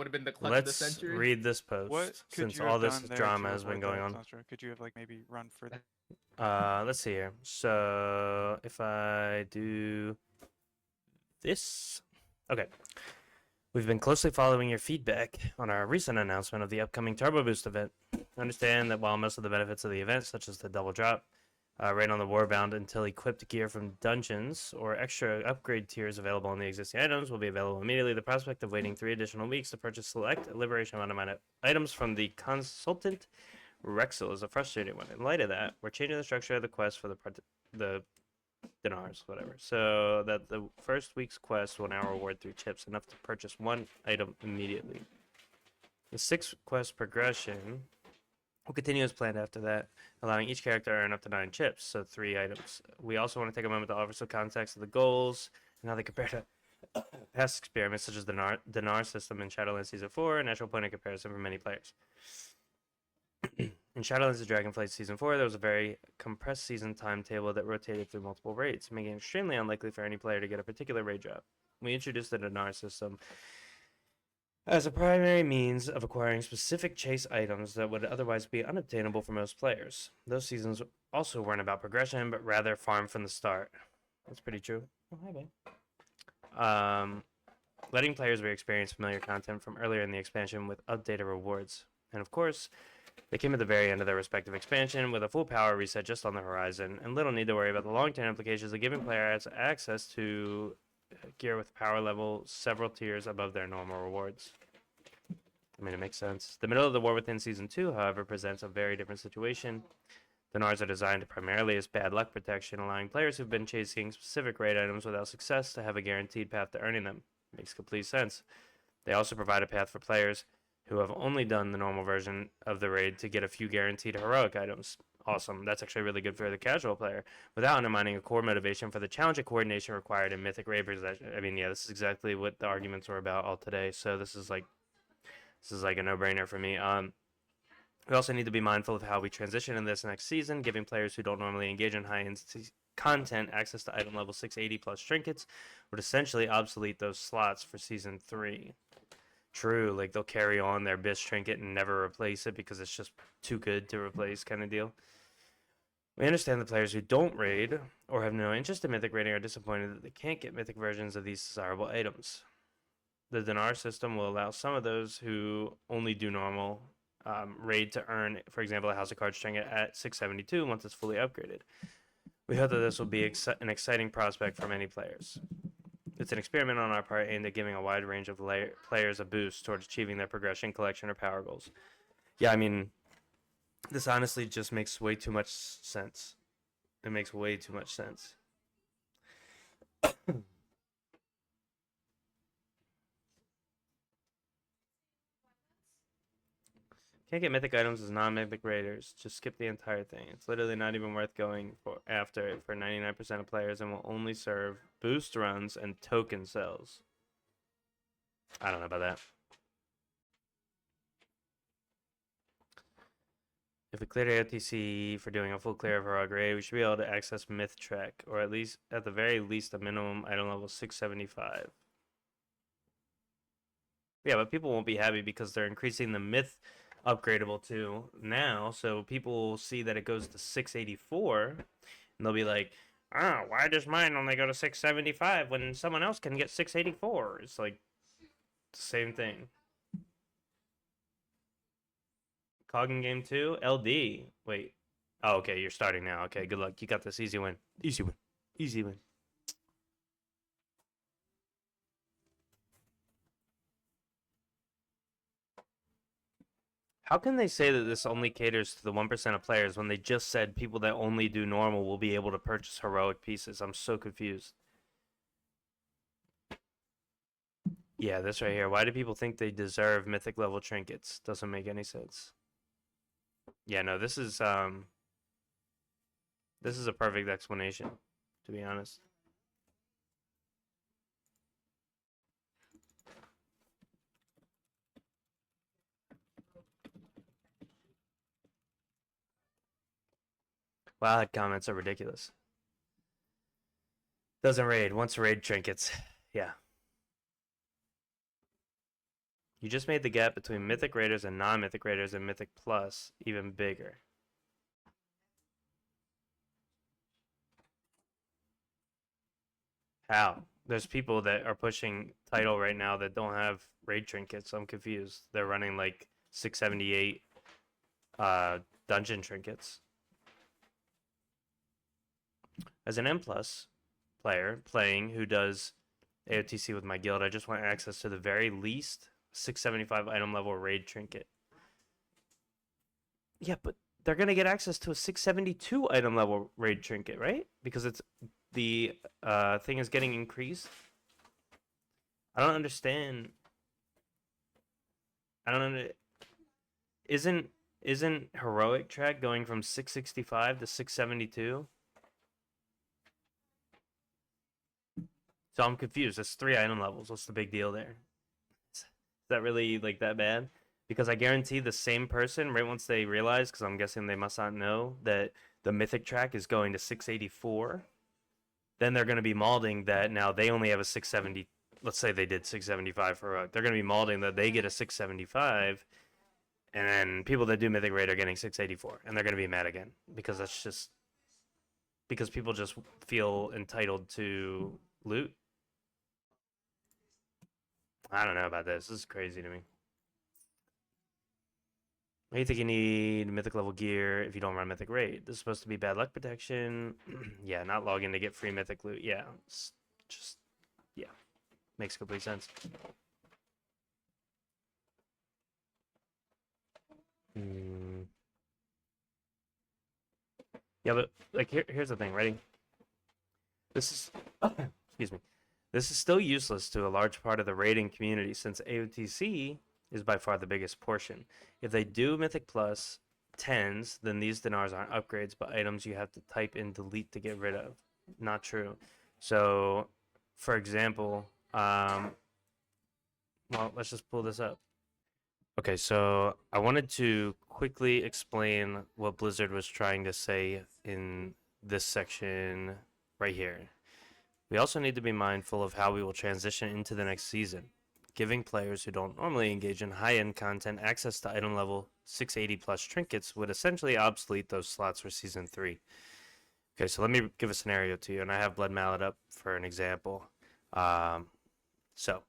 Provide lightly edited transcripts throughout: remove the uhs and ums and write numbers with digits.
would have been the clutch of the Let's century. read this What post could since you all have this done there drama to has been avoid going that, on. Sastra? Could you have like maybe run further? Let's see here. So if I do this, okay. We've been closely following your feedback on our recent announcement of the upcoming Turbo Boost event. I understand that while most of the benefits of the event, such as the double drop, rate on the Warbound until equipped gear from dungeons, or extra upgrade tiers available on the existing items will be available immediately, the prospect of waiting 3 additional weeks to purchase select liberation amount of items from the consultant Rexel is a frustrating one. In light of that, we're changing the structure of the quest for the Dinars, whatever, so that the first week's quest will now reward 3 chips, enough to purchase 1 item immediately. The 6th quest progression will continue as planned after that, allowing each character to earn up to 9 chips, so 3 items. We also want to take a moment to offer some context of the goals and how they compare to past experiments such as the Dinar system in Shadowlands Season 4, a natural point of comparison for many players. In Shadowlands of Dragonflight Season 4, there was a very compressed season timetable that rotated through multiple raids, making it extremely unlikely for any player to get a particular raid drop. We introduced the Dinar system as a primary means of acquiring specific chase items that would otherwise be unobtainable for most players. Those seasons also weren't about progression, but rather farm from the start. That's pretty true. Oh, hi, babe. Letting players re-experience familiar content from earlier in the expansion with updated rewards. And of course, they came at the very end of their respective expansion with a full power reset just on the horizon, and little need to worry about the long-term implications of giving players access to gear with power level several tiers above their normal rewards. I mean, it makes sense. The middle of the War Within Season 2, however, presents a very different situation. Dinars are designed primarily as bad luck protection, allowing players who've been chasing specific raid items without success to have a guaranteed path to earning them. Makes complete sense. They also provide a path for players who have only done the normal version of the raid to get a few guaranteed heroic items. Awesome. That's actually really good for the casual player, without undermining a core motivation for the challenge and coordination required in Mythic raid possession. I mean, yeah, this is exactly what the arguments were about all today. So this is like a no-brainer for me. We also need to be mindful of how we transition in this next season, giving players who don't normally engage in high-end content access to item level 680 plus trinkets would essentially obsolete those slots for Season 3. True, like they'll carry on their BIS trinket and never replace it because it's just too good to replace kind of deal. We understand the players who don't raid or have no interest in Mythic raiding are disappointed that they can't get Mythic versions of these desirable items. The Dinar system will allow some of those who only do normal raid to earn, for example, a House of Cards trinket at 672 once it's fully upgraded. We hope that this will be an exciting prospect for many players. It's an experiment on our part aimed at giving a wide range of players a boost towards achieving their progression, collection, or power goals. Yeah, I mean, this honestly just makes way too much sense. It makes way too much sense. Can't get mythic items as non-mythic raiders. Just skip the entire thing. It's literally not even worth going for after it for 99% of players and will only serve boost runs and token sells. I don't know about that. If we cleared AOTC for doing a full clear of our raid, we should be able to access Myth Trek, or at the very least, a minimum item level 675. Yeah, but people won't be happy because they're increasing the Myth upgradable to now, so people will see that it goes to 684, and they'll be like, "Oh, why does mine only go to 675 when someone else can get 684?" It's like the same thing. Coggin game 2, LD. Wait. Oh, okay, you're starting now. Okay, good luck. You got this. Easy win. Easy win. Easy win. How can they say that this only caters to the 1% of players when they just said people that only do normal will be able to purchase heroic pieces? I'm so confused. Yeah, this right here. Why do people think they deserve mythic level trinkets? Doesn't make any sense. Yeah, no, this is a perfect explanation, to be honest. WoWhead comments are ridiculous. Doesn't raid. Wants raid trinkets. Yeah. You just made the gap between Mythic Raiders and non-Mythic Raiders and Mythic Plus even bigger. How? There's people that are pushing title right now that don't have raid trinkets. I'm confused. They're running like 678 dungeon trinkets. As an M plus player playing who does AOTC with my guild, I just want access to the very least 675 item level raid trinket. Yeah, but they're gonna get access to a 672 item level raid trinket, right? Because it's the thing is getting increased. I don't understand. I don't know. Isn't heroic track going from 665 to 672? So I'm confused. It's 3 item levels. What's the big deal there? Is that really like that bad? Because I guarantee the same person, right once they realize, because I'm guessing they must not know that the mythic track is going to 684, then they're going to be malding that now they only have a 670. Let's say they did 675 for heroic. They're going to be malding that they get a 675, and then people that do mythic raid are getting 684, and they're going to be mad again because that's just because people just feel entitled to loot. I don't know about this. This is crazy to me. Why do you think you need mythic level gear if you don't run mythic raid? This is supposed to be bad luck protection. Yeah, not log in to get free mythic loot. Yeah, it's just, yeah, makes complete sense. Yeah, but like here's the thing. Ready? This is, excuse me. This is still useless to a large part of the raiding community since AOTC is by far the biggest portion. If they do Mythic Plus 10s, then these dinars aren't upgrades, but items you have to type in delete to get rid of. Not true. So, for example, well, let's just pull this up. Okay, so I wanted to quickly explain what Blizzard was trying to say in this section right here. We also need to be mindful of how we will transition into the next season. Giving players who don't normally engage in high-end content access to item level 680 plus trinkets would essentially obsolete those slots for Season 3. Okay, so let me give a scenario to you, and I have Blood Mallet up for an example. So,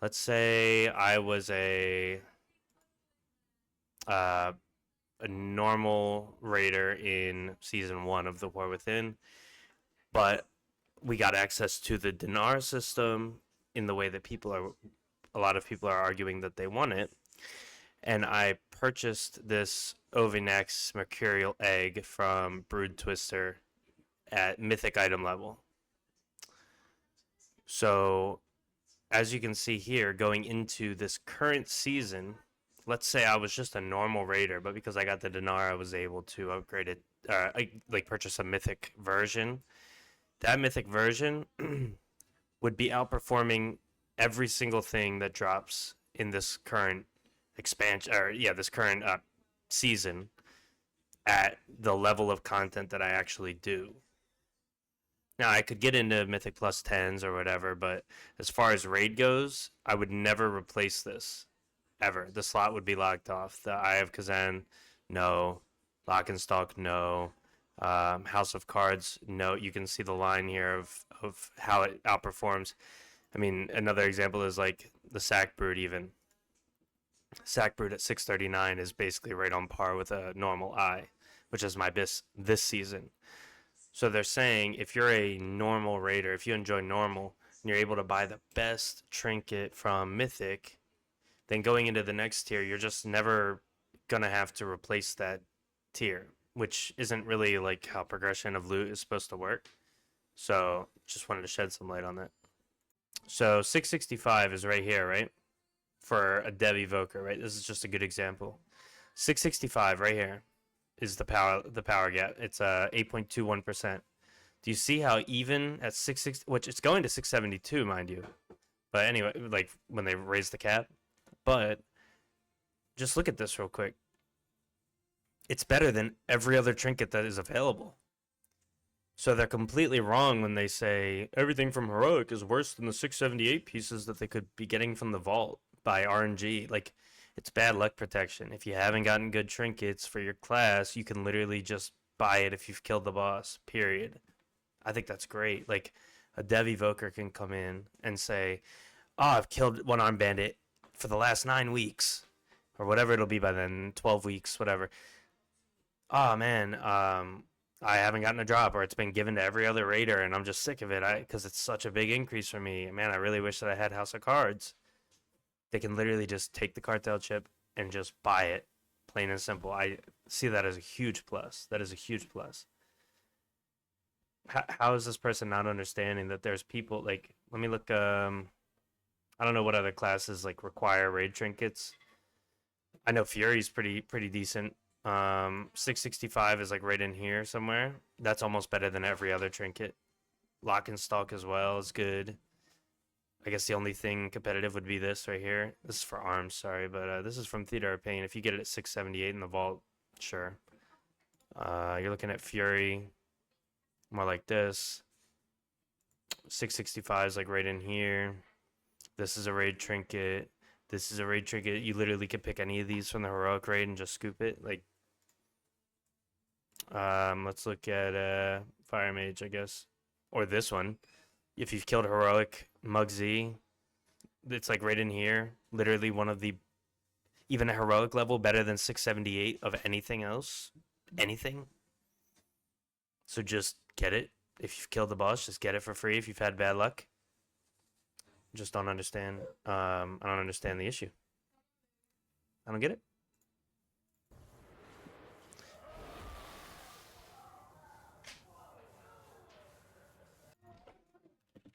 let's say I was a normal raider in Season 1 of The War Within, but we got access to the Dinar system in the way that a lot of people are arguing that they want it. And I purchased this Ovinax Mercurial Egg from Brood Twister at Mythic item level. So, as you can see here, going into this current season, let's say I was just a normal raider, but because I got the Dinar, I was able to upgrade it, purchase a Mythic version. That Mythic version would be outperforming every single thing that drops in this current expansion, this current season at the level of content that I actually do. Now, I could get into Mythic Plus 10s or whatever, but as far as raid goes, I would never replace this, ever. The slot would be locked off. The Eye of Kazan, no. Lock and Stalk, no. House of Cards, no. You can see the line here of how it outperforms. I mean, another example is like the Sack Brood even. Sack Brood at 639 is basically right on par with a normal Eye, which is my bis this season. So they're saying if you're a normal raider, if you enjoy normal, and you're able to buy the best trinket from Mythic, then going into the next tier, you're just never going to have to replace that tier, which isn't really like how progression of loot is supposed to work. So just wanted to shed some light on that. So 665 is right here, right? For a Dev Evoker, right? This is just a good example. 665 right here is the power gap. It's 8.21%. Do you see how even at 660, which it's going to 672, mind you. But anyway, like when they raise the cap. But just look at this real quick. It's better than every other trinket that is available. So they're completely wrong when they say everything from Heroic is worse than the 678 pieces that they could be getting from the vault. by RNG. Like, it's bad luck protection. If you haven't gotten good trinkets for your class, you can literally just buy it if you've killed the boss. Period. I think that's great. Like, a dev evoker can come in and say, "Oh, I've killed one arm bandit for the last 9 weeks, or whatever it'll be by then, 12 weeks, whatever. Oh man, I haven't gotten a drop, or it's been given to every other raider, and I'm just sick of it. Because it's such a big increase for me. Man, I really wish that I had House of Cards." They can literally just take the cartel chip and just buy it, plain and simple. I see that as a huge plus. That is a huge plus. How is this person not understanding that there's people like? Let me look. I don't know what other classes like require raid trinkets. I know Fury's pretty decent. 665 is like right in here somewhere. That's almost better than every other trinket. Lock and Stalk as well is good. I guess the only thing competitive would be this right here. This is for arms, sorry, but this is from Theater of Pain. If you get it at 678 in the vault, sure. You're looking at Fury, more like this. 665 is like right in here. This is a raid trinket. This is a raid trinket. You literally could pick any of these from the heroic raid and just scoop it. Like, let's look at Fire Mage, I guess, or this one. If you've killed heroic Muggsy, it's like right in here. Literally one of the, even a heroic level better than 678 of anything else. Anything. So just get it. If you've killed the boss, just get it for free if you've had bad luck. Just don't understand. I don't understand the issue. I don't get it.